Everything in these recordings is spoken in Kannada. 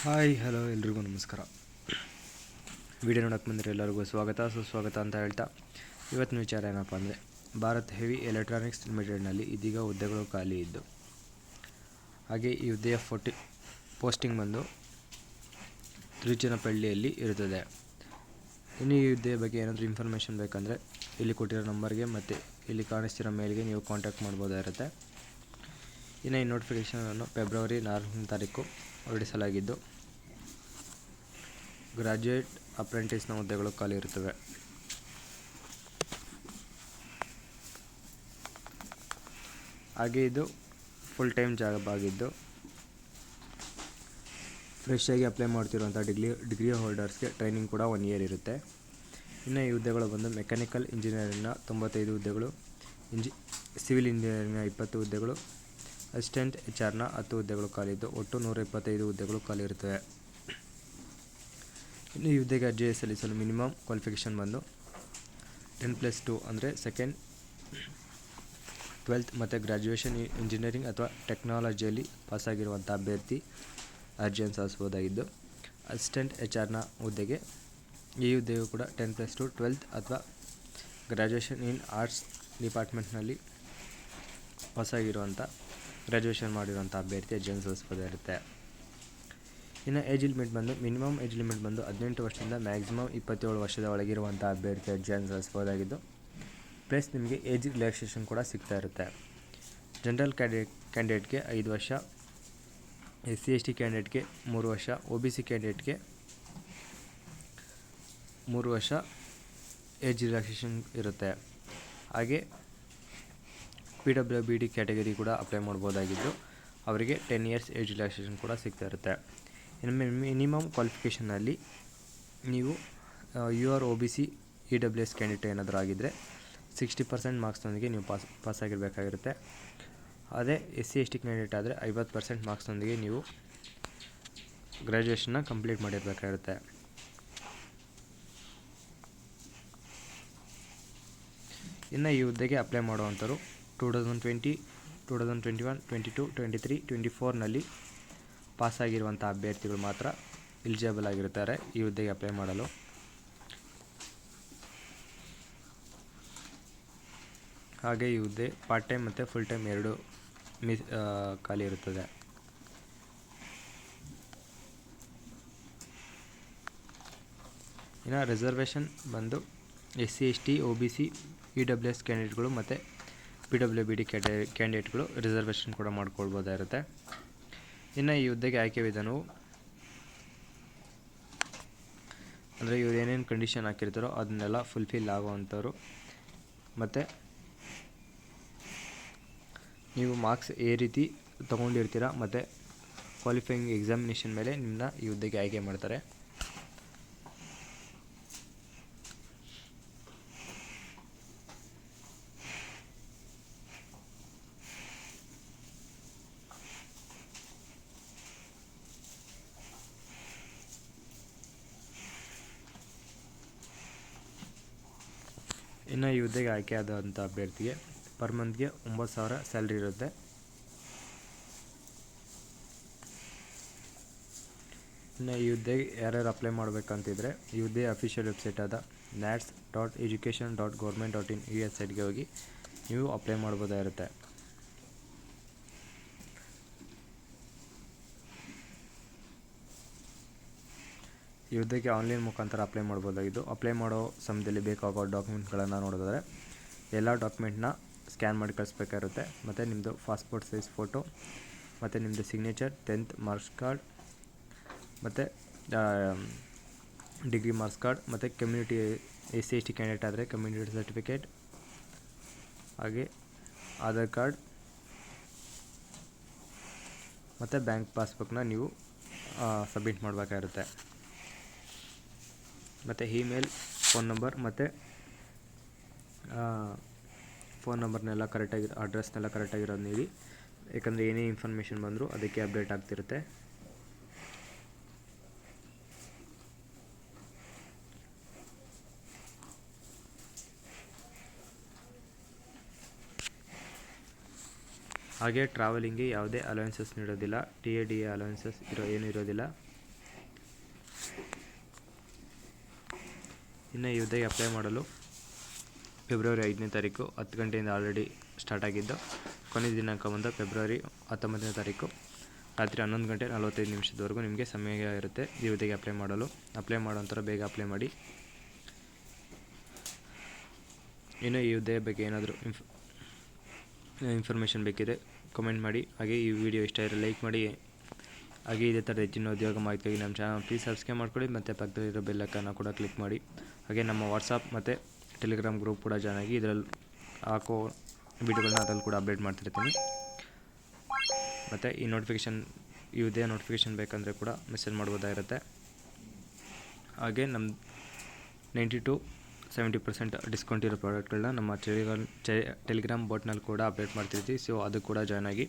ಹಾಯ್ ಹಲೋ ಎಲ್ರಿಗೂ ನಮಸ್ಕಾರ. ವಿಡಿಯೋ ನೋಡೋಕ್ಕೆ ಬಂದರೆ ಎಲ್ಲರಿಗೂ ಸ್ವಾಗತ ಸುಸ್ವಾಗತ ಅಂತ ಹೇಳ್ತಾ ಇವತ್ತಿನ ವಿಚಾರ ಏನಪ್ಪ ಅಂದರೆ ಭಾರತ್ ಹೆವಿ ಎಲೆಕ್ಟ್ರಾನಿಕ್ಸ್ ಲಿಮಿಟೆಡ್ನಲ್ಲಿ ಇದೀಗ ಹುದ್ದೆಗಳು ಖಾಲಿ ಇದ್ದು, ಹಾಗೆ ಈ ಹುದ್ದೆಯ ಪೋಸ್ಟಿಂಗ್ ಬಂದು ತಿರುಚನಪಳ್ಳಿಯಲ್ಲಿ ಇರುತ್ತದೆ. ಇನ್ನು ಈ ಹುದ್ದೆಯ ಬಗ್ಗೆ ಏನಾದರೂ ಇನ್ಫಾರ್ಮೇಷನ್ ಬೇಕಂದರೆ ಇಲ್ಲಿ ಕೊಟ್ಟಿರೋ ನಂಬರ್ಗೆ ಮತ್ತು ಇಲ್ಲಿ ಕಾಣಿಸ್ತಿರೋ ಮೇಲ್ಗೆ ನೀವು ಕಾಂಟ್ಯಾಕ್ಟ್ ಮಾಡ್ಬೋದಾಗಿರುತ್ತೆ. ಇನ್ನು ಈ ನೋಟಿಫಿಕೇಷನನ್ನು ಫೆಬ್ರವರಿ 4ನೇ ತಾರೀಕು ಹೊರಡಿಸಲಾಗಿದ್ದು, ಗ್ರಾಜ್ಯುಯೇಟ್ ಅಪ್ರೆಂಟಿಸ್ನ ಹುದ್ದೆಗಳು ಖಾಲಿ ಇರುತ್ತವೆ. ಹಾಗೆ ಇದು ಫುಲ್ ಟೈಮ್ ಜಾಬ್ ಆಗಿದ್ದು, ಫ್ರೆಶ್ ಆಗಿ ಅಪ್ಲೈ ಮಾಡ್ತಿರುವಂಥ ಡಿಗ್ರಿ ಹೋಲ್ಡರ್ಸ್ಗೆ ಟ್ರೈನಿಂಗ್ ಕೂಡ 1 ಇಯರ್ ಇರುತ್ತೆ. ಇನ್ನು ಈ ಹುದ್ದೆಗಳು ಬಂದು ಮೆಕ್ಯಾನಿಕಲ್ ಇಂಜಿನಿಯರಿಂಗ್ನ 95 ಹುದ್ದೆಗಳು, ಸಿವಿಲ್ ಇಂಜಿನಿಯರಿಂಗ್ನ 20 ಹುದ್ದೆಗಳು, ಅಸಿಸ್ಟೆಂಟ್ HR ನ 10 ಹುದ್ದೆಗಳು ಖಾಲಿ ಇದ್ದು, ಒಟ್ಟು 125 ಹುದ್ದೆಗಳು ಖಾಲಿ ಇರುತ್ತವೆ. ಇನ್ನು ಈ ಹುದ್ದೆಗೆ ಅರ್ಜಿ ಸಲ್ಲಿಸಲು ಮಿನಿಮಮ್ ಕ್ವಾಲಿಫಿಕೇಷನ್ ಬಂದು 10+2 ಅಂದರೆ ಸೆಕೆಂಡ್, 12th ಮತ್ತು ಗ್ರ್ಯಾಜುಯೇಷನ್ ಇಂಜಿನಿಯರಿಂಗ್ ಅಥವಾ ಟೆಕ್ನಾಲಜಿಯಲ್ಲಿ ಪಾಸಾಗಿರುವಂಥ ಅಭ್ಯರ್ಥಿ ಅರ್ಜಿಯನ್ನು ಸಲ್ಲಿಸಬಹುದಾಗಿದ್ದು, ಅಸಿಸ್ಟೆಂಟ್ HR ನ ಹುದ್ದೆಗೆ ಈ ಹುದ್ದೆಯು ಕೂಡ 10+2, 12th ಅಥವಾ ಗ್ರ್ಯಾಜುಯೇಷನ್ ಇನ್ ಆರ್ಟ್ಸ್ ಡಿಪಾರ್ಟ್ಮೆಂಟ್ನಲ್ಲಿ ಪಾಸಾಗಿರುವಂಥ ಗ್ರ್ಯಾಜುಯೇಷನ್ ಮಾಡಿರುವಂಥ ಅಭ್ಯರ್ಥಿ ಅರ್ಜಿಯನ್ನು ಸಲ್ಲಿಸಬಹುದಾಗಿರುತ್ತೆ. ಇನ್ನು ಏಜ್ ಲಿಮಿಟ್ ಬಂದು ಮಿನಿಮಮ್ ಏಜ್ ಲಿಮಿಟ್ ಬಂದು 18 ವರ್ಷದಿಂದ ಮ್ಯಾಕ್ಸಿಮಮ್ 27 ವರ್ಷದ ಒಳಗಿರುವಂಥ ಅಭ್ಯರ್ಥಿ ಅರ್ಜಿಯನ್ನು ಸಲ್ಲಿಸಬಹುದಾಗಿದ್ದು, ಪ್ಲಸ್ ನಿಮಗೆ ಏಜ್ ರಿಲ್ಯಾಕ್ಸೇಷನ್ ಕೂಡ ಸಿಗ್ತಾ ಇರುತ್ತೆ. ಜನರಲ್ ಕ್ಯಾಂಡಿಡೇಟ್ಗೆ 5 ವರ್ಷ, SC/ST ಕ್ಯಾಂಡಿಡೇಟ್ಗೆ 3 ವರ್ಷ, OBC ಕ್ಯಾಂಡಿಡೇಟ್ಗೆ 3 ವರ್ಷ ಏಜ್ ರಿಲ್ಯಾಕ್ಸೇಷನ್ ಇರುತ್ತೆ. ಹಾಗೆ PWBD ಕ್ಯಾಟಗರಿ ಕೂಡ ಅಪ್ಲೈ ಮಾಡ್ಬೋದಾಗಿದ್ದು, ಅವರಿಗೆ 10 ಇಯರ್ಸ್ ಏಜ್ ರಿಲ್ಯಾಕ್ಸೇಷನ್ ಕೂಡ ಸಿಗ್ತಾ ಇರುತ್ತೆ. ಇನ್ನು ಮಿನಿಮಮ್ ಕ್ವಾಲಿಫಿಕೇಷನಲ್ಲಿ ನೀವು UR OBC EWS ಕ್ಯಾಂಡಿಡೇಟ್ ಏನಾದರೂ ಆಗಿದ್ದರೆ 60% ಮಾರ್ಕ್ಸ್ನೊಂದಿಗೆ ನೀವು ಪಾಸಾಗಿರಬೇಕಾಗಿರುತ್ತೆ. ಅದೇ SC/ST ಕ್ಯಾಂಡಿಡೇಟ್ ಆದರೆ 50% ಮಾರ್ಕ್ಸ್ನೊಂದಿಗೆ ನೀವು ಗ್ರ್ಯಾಜುಯೇಷನ್ನ ಕಂಪ್ಲೀಟ್ ಮಾಡಿರಬೇಕಾಗಿರುತ್ತೆ. ಇನ್ನು ಈ ಹುದ್ದೆಗೆ ಅಪ್ಲೈ ಮಾಡುವಂಥವ್ರು 2020, 2021, 22, 23, 24ನಲ್ಲಿ ಪಾಸಾಗಿರುವಂಥ ಅಭ್ಯರ್ಥಿಗಳು ಮಾತ್ರ ಎಲಿಜಿಬಲ್ ಆಗಿರುತ್ತಾರೆ ಈ ಹುದ್ದೆಗೆ ಅಪ್ಲೈ ಮಾಡಲು. ಹಾಗೆ ಈ ಹುದ್ದೆ ಪಾರ್ಟ್ ಟೈಮ್ ಮತ್ತು ಫುಲ್ ಟೈಮ್ ಎರಡು ಖಾಲಿ ಇರುತ್ತದೆ. ಇನ್ನು ರಿಸರ್ವೇಷನ್ ಬಂದು SC/ST, OBC, EWS ಕ್ಯಾಂಡಿಡೇಟ್ಗಳು ಮತ್ತು PWBD ಕ್ಯಾಂಡಿಡೇಟ್ಗಳು ರಿಸರ್ವೇಷನ್ ಕೂಡ ಮಾಡ್ಕೊಳ್ಬೋದಾಗಿರುತ್ತೆ. ಇನ್ನು ಈ ಹುದ್ದೆಗೆ ಆಯ್ಕೆ ವಿಧಾನವು ಅಂದರೆ ಇವರು ಏನೇನು ಕಂಡೀಷನ್ ಹಾಕಿರ್ತಾರೋ ಅದನ್ನೆಲ್ಲ ಫುಲ್ಫಿಲ್ ಆಗುವಂಥವ್ರು ಮತ್ತು ನೀವು ಮಾರ್ಕ್ಸ್ ఏ ರೀತಿ ತೊಗೊಂಡಿರ್ತೀರ ಮತ್ತು ಕ್ವಾಲಿಫೈಯಿಂಗ್ ಎಕ್ಸಾಮಿನೇಷನ್ ಮೇಲೆ ನಿಮ್ಮನ್ನ ಈ ಹುದ್ದೆಗೆ ಆಯ್ಕೆ ಮಾಡ್ತಾರೆ. ಇನ್ನು ಈ ಹುದ್ದೆಗೆ ಆಯ್ಕೆ ಆದಂಥ ಅಭ್ಯರ್ಥಿಗೆ ಪರ್ ಮಂತ್ಗೆ 9,000 ಸ್ಯಾಲ್ರಿ ಇರುತ್ತೆ. ಇನ್ನು ಈ ಹುದ್ದೆಗೆ ಯಾರ್ಯಾರು ಅಪ್ಲೈ ಮಾಡಬೇಕಂತಿದ್ರೆ ಈ ಹುದ್ದೆಯ ಅಫಿಷಿಯಲ್ ವೆಬ್ಸೈಟ್ ಆದ nats.education.government.in ಈ ವೆಬ್ಸೈಟ್ಗೆ ಹೋಗಿ ನೀವು ಅಪ್ಲೈ ಮಾಡ್ಬೋದಾಗಿರುತ್ತೆ. ಈ ಹುದ್ದೆಗೆ ಆನ್ಲೈನ್ ಮುಖಾಂತರ ಅಪ್ಲೈ ಮಾಡ್ಬೋದಾಗಿದ್ದು, ಅಪ್ಲೈ ಮಾಡೋ ಸಮಯದಲ್ಲಿ ಬೇಕಾಗೋ ಡಾಕ್ಯುಮೆಂಟ್ಗಳನ್ನು ನೋಡಿದ್ರೆ ಎಲ್ಲ ಡಾಕ್ಯುಮೆಂಟ್ನ ಸ್ಕ್ಯಾನ್ ಮಾಡಿ ಕಳಿಸ್ಬೇಕಾಗಿರುತ್ತೆ. ಮತ್ತು ನಿಮ್ಮದು ಪಾಸ್ಪೋರ್ಟ್ ಸೈಜ್ ಫೋಟೋ ಮತ್ತು ನಿಮ್ಮದು ಸಿಗ್ನೇಚರ್, 10th ಮಾರ್ಕ್ಸ್ ಕಾರ್ಡ್ ಮತ್ತು ಡಿಗ್ರಿ ಮಾರ್ಕ್ಸ್ ಕಾರ್ಡ್ ಮತ್ತು ಕಮ್ಯುನಿಟಿ SC/ST ಕ್ಯಾಂಡಿಡೇಟ್ ಆದರೆ ಕಮ್ಯುನಿಟಿ ಸರ್ಟಿಫಿಕೇಟ್, ಹಾಗೆ ಆಧಾರ್ ಕಾರ್ಡ್ ಮತ್ತು ಬ್ಯಾಂಕ್ ಪಾಸ್ಬುಕ್ನ ನೀವು ಸಬ್ಮಿಟ್ ಮಾಡಬೇಕಾಗಿರುತ್ತೆ. ಮತ್ತು ಇಮೇಲ್, ಫೋನ್ ನಂಬರ್ ಮತ್ತು ಫೋನ್ ನಂಬರ್ನೆಲ್ಲ ಕರೆಕ್ಟಾಗಿ ಅಡ್ರೆಸ್ನೆಲ್ಲ ಕರೆಕ್ಟಾಗಿರೋದು ನೀಡಿ, ಯಾಕಂದರೆ ಏನೇ ಇನ್ಫಾರ್ಮೇಷನ್ ಬಂದರೂ ಅದಕ್ಕೆ ಅಪ್ಡೇಟ್ ಆಗ್ತಿರುತ್ತೆ. ಹಾಗೆ ಟ್ರಾವೆಲಿಂಗ್ಗೆ ಯಾವುದೇ ಅಲವೆನ್ಸಸ್ ನೀಡೋದಿಲ್ಲ, TADA ಅಲವೆನ್ಸಸ್ ಏನೂ ಇರೋದಿಲ್ಲ. ಇನ್ನು ಈ ಹುದ್ದೆಗೆ ಅಪ್ಲೈ ಮಾಡಲು ಫೆಬ್ರವರಿ 5ನೇ ತಾರೀಕು 10 ಗಂಟೆಯಿಂದ ಆಲ್ರೆಡಿ ಸ್ಟಾರ್ಟ್ ಆಗಿದ್ದು, ಕೊನೆಯ ದಿನಾಂಕ ಬಂದು ಫೆಬ್ರವರಿ 19ನೇ ತಾರೀಕು ರಾತ್ರಿ 11 ಗಂಟೆ 45 ನಿಮಿಷದವರೆಗೂ ನಿಮಗೆ ಸಮಯ ಇರುತ್ತೆ ಈ ಹುದ್ದೆಗೆ ಅಪ್ಲೈ ಮಾಡಲು. ಅಪ್ಲೈ ಮಾಡೋ ನಂತರ ಬೇಗ ಅಪ್ಲೈ ಮಾಡಿ. ಇನ್ನು ಈ ಹುದ್ದೆಯ ಬಗ್ಗೆ ಏನಾದರೂ ಇನ್ಫಾರ್ಮೇಷನ್ ಬೇಕಿದೆ ಕಮೆಂಟ್ ಮಾಡಿ. ಹಾಗೆ ಈ ವಿಡಿಯೋ ಇಷ್ಟ ಆದರೆ ಲೈಕ್ ಮಾಡಿ. ಹಾಗೆ ಇದೇ ಥರದ ಹೆಚ್ಚಿನ ಉದ್ಯೋಗ ಮಾಹಿತಿಗಾಗಿ ನಮ್ಮ ಚಾನಲ್ ಪ್ಲೀಸ್ ಸಬ್ಸ್ಕ್ರೈಬ್ ಮಾಡ್ಕೊಳ್ಳಿ ಮತ್ತು ಪಕ್ಕದಲ್ಲಿರೋ ಬೆಲ್ ಐಕಾನ್ನ ಕೂಡ ಕ್ಲಿಕ್ ಮಾಡಿ. ಹಾಗೆ ನಮ್ಮ ವಾಟ್ಸಪ್ ಮತ್ತು ಟೆಲಿಗ್ರಾಮ್ ಗ್ರೂಪ್ ಕೂಡ ಜಾಯ್ನ್ ಆಗಿ ಇದರಲ್ಲಿ ಹಾಕೋ ವಿಡಿಯೋಗಳನ್ನ ಅದರಲ್ಲಿ ಕೂಡ ಅಪ್ಡೇಟ್ ಮಾಡ್ತಿರ್ತೀನಿ. ಮತ್ತು ಈ ಹುದ್ದೆಯ ನೋಟಿಫಿಕೇಷನ್ ಬೇಕಂದರೆ ಕೂಡ ಮೆಸೇಜ್ ಮಾಡ್ಬೋದಾಗಿರುತ್ತೆ. ಹಾಗೆ ನಮ್ಮ 90-70% ಡಿಸ್ಕೌಂಟ್ ಇರೋ ಪ್ರಾಡಕ್ಟ್ಗಳನ್ನ ನಮ್ಮ ಟೆಲಿಗ್ರಾಮ್ ಬೋಟ್ನಲ್ಲಿ ಕೂಡ ಅಪ್ಡೇಟ್ ಮಾಡ್ತಿರ್ತೀವಿ. ಸೊ ಅದು ಕೂಡ ಜಾಯ್ನ್ ಆಗಿ.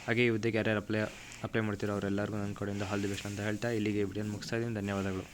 ಹಾಗೆ ಈ ಹುದ್ದೆಗೆ ಯಾರ್ಯಾರು ಅಪ್ಲೈ ಮಾಡ್ತಿರೋ ಅವರೆಲ್ಲರಿಗೂ ನನ್ನ ಕಡೆಯಿಂದ ಆಲ್ ದಿ ಬೆಸ್ಟ್ ಅಂತ ಹೇಳ್ತಾ ಇಲ್ಲಿಗೆ ವಿಡಿಯೋನ ಮುಗಿಸ್ತಾ ಇದ್ದೀನಿ. ಧನ್ಯವಾದಗಳು.